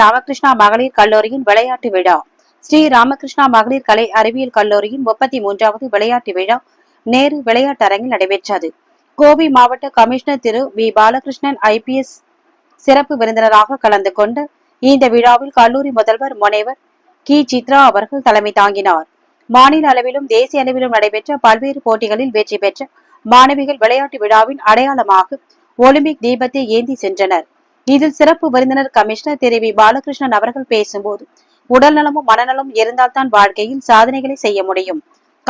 ராமகிருஷ்ணா மகளிர் கல்லூரியின் விளையாட்டு விழா. ஸ்ரீ ராமகிருஷ்ணா மகளிர் கலை அறிவியல் கல்லூரியின் 33வது விளையாட்டு விழா நேரு விளையாட்டரங்கில் நடைபெற்றது. கோவை மாவட்ட கமிஷனர் திரு வி பாலகிருஷ்ணன் IPS சிறப்பு விருந்தினராக கலந்து கொண்டு இந்த விழாவில் கல்லூரி முதல்வர் முனைவர் கி. சித்ரா அவர்கள் தலைமை தாங்கினார். மாநில அளவிலும் தேசிய அளவிலும் நடைபெற்ற பல்வேறு போட்டிகளில் வெற்றி பெற்ற மாணவிகள் விளையாட்டு விழாவின் அடையாளமாக ஒலிம்பிக் தீபத்தை ஏந்தி சென்றனர். இதில் சிறப்பு விருந்தினர் கமிஷனர் திரு வி பாலகிருஷ்ணன் அவர்கள் பேசும்போது, உடல்நலமும் மனநலமும் இருந்தால்தான் வாழ்க்கையில் சாதனைகளை செய்ய முடியும்.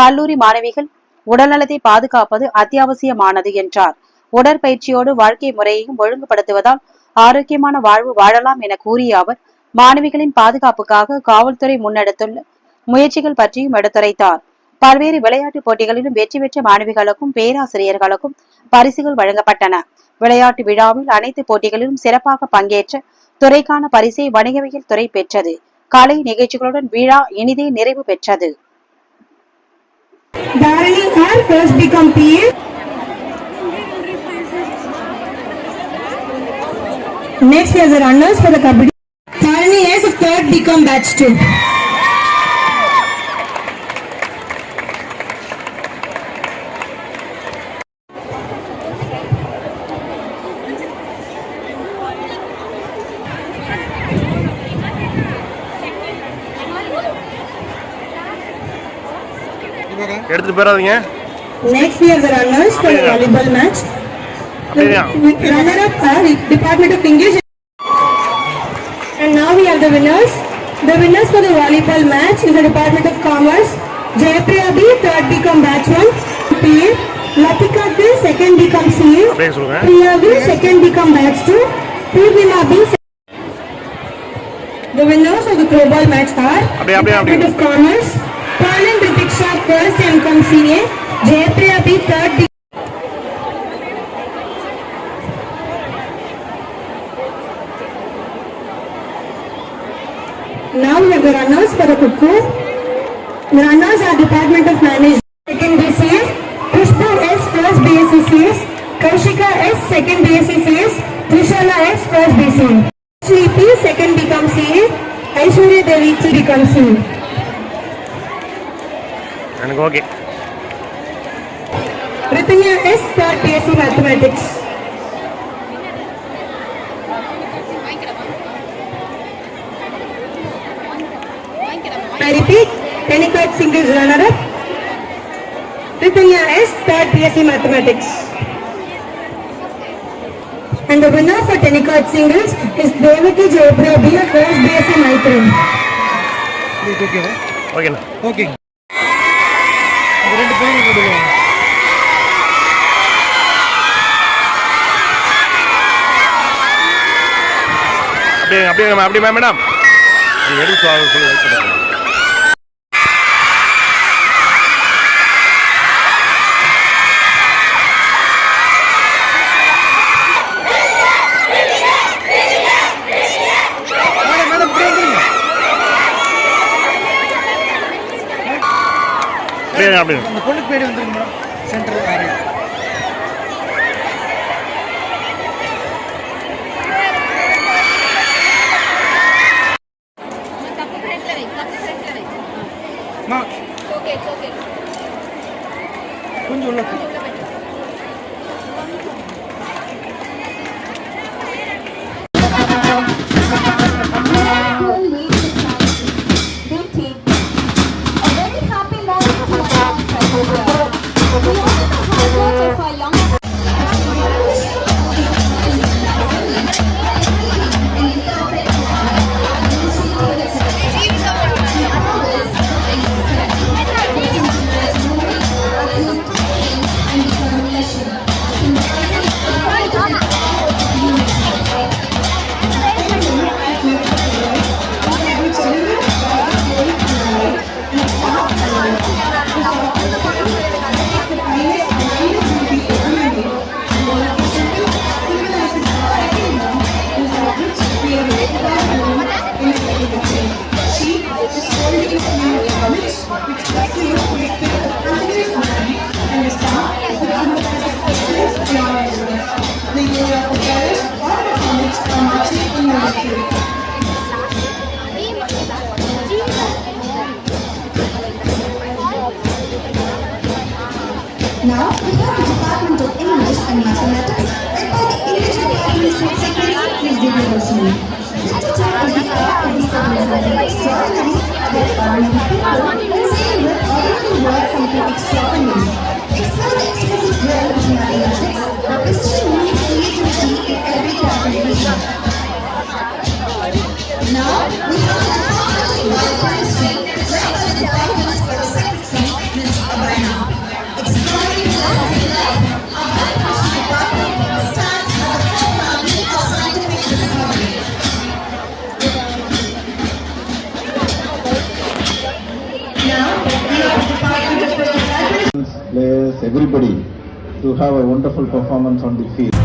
கல்லூரி மாணவிகள் உடல்நலத்தை பாதுகாப்பது அத்தியாவசியமானது என்றார். உடற்பயிற்சியோடு வாழ்க்கை முறையையும் ஒழுங்குபடுத்துவதால் ஆரோக்கியமான வாழ்வு வாழலாம் என கூறிய அவர், மாணவிகளின் பாதுகாப்புக்காக காவல்துறை முன்னெடுத்துள்ள முயற்சிகள் பற்றியும் எடுத்துரைத்தார். பல்வேறு விளையாட்டுப் போட்டிகளிலும் வெற்றி பெற்ற மாணவிகளுக்கும் பேராசிரியர்களுக்கும் பரிசுகள் வழங்கப்பட்டன. விளையாட்டு விழாவில் அனைத்து போட்டிகளிலும் சிறப்பாக பங்கேற்ற துறைக்கான பரிசை வணிகவியல் துறை பெற்றது. கலை நிகழ்ச்சிகளுடன் விழா இனிதே நிறைவு பெற்றது. Next is the runners for the Kabaddi. Tharani has a third become batch 2. எடுத்து போறாதீங்க. Next we have the runners for the volleyball match. The runner-up are Department of English. And now we have the winners. The winners for the volleyball match is the Department of Commerce. Jayapriya B, third become batch 1. PA. Latika B, second become CA. Priya B, second become batch 2. Purnima B. The winners of the throwball match are Department of Commerce. Pawan Ritiksha, first and become CA. Jayapriya B, third. Now we have the runners for the Kukku. The runners are Department of Management, second BCS, Pushpa S, first BSCS, Kaushika S, second BSCS, Trishala S, first BCA. Shri P, second become CA, Aishwarya Devi to become CA. And okay. Ritanya S, third BSc Mathematics. I repeat, Tenikot singles runner-up, Ritanya S, third BSc Mathematics. And the winner for Tenikot singles is Devaki Jayapriya B, first BSc Maitri. Okay. Okay. அப்படியே madam எடுத்து பொண்ணுக்கு பேர் வந்துருக்கு madam centre Arya. கொஞ்சம் உள்ள Now we have the Department of English and Mathematics, led by the English Department Secretary, Ms. Divya Roshni. This teacher is the part of the service of the extraordinary that are the people who say with ordinary words something extraordinary. Explore the expressive world of mathematics, but we still need creativity in every part of vision. Now we have the Department of Biochemistry, led by the Department's Secretary, Ms. Abarna. Exploring the life, our biochemistry department stands at the forefront of scientific discovery. Now we have the Department of Physics. Players, everybody to have a wonderful performance on the field.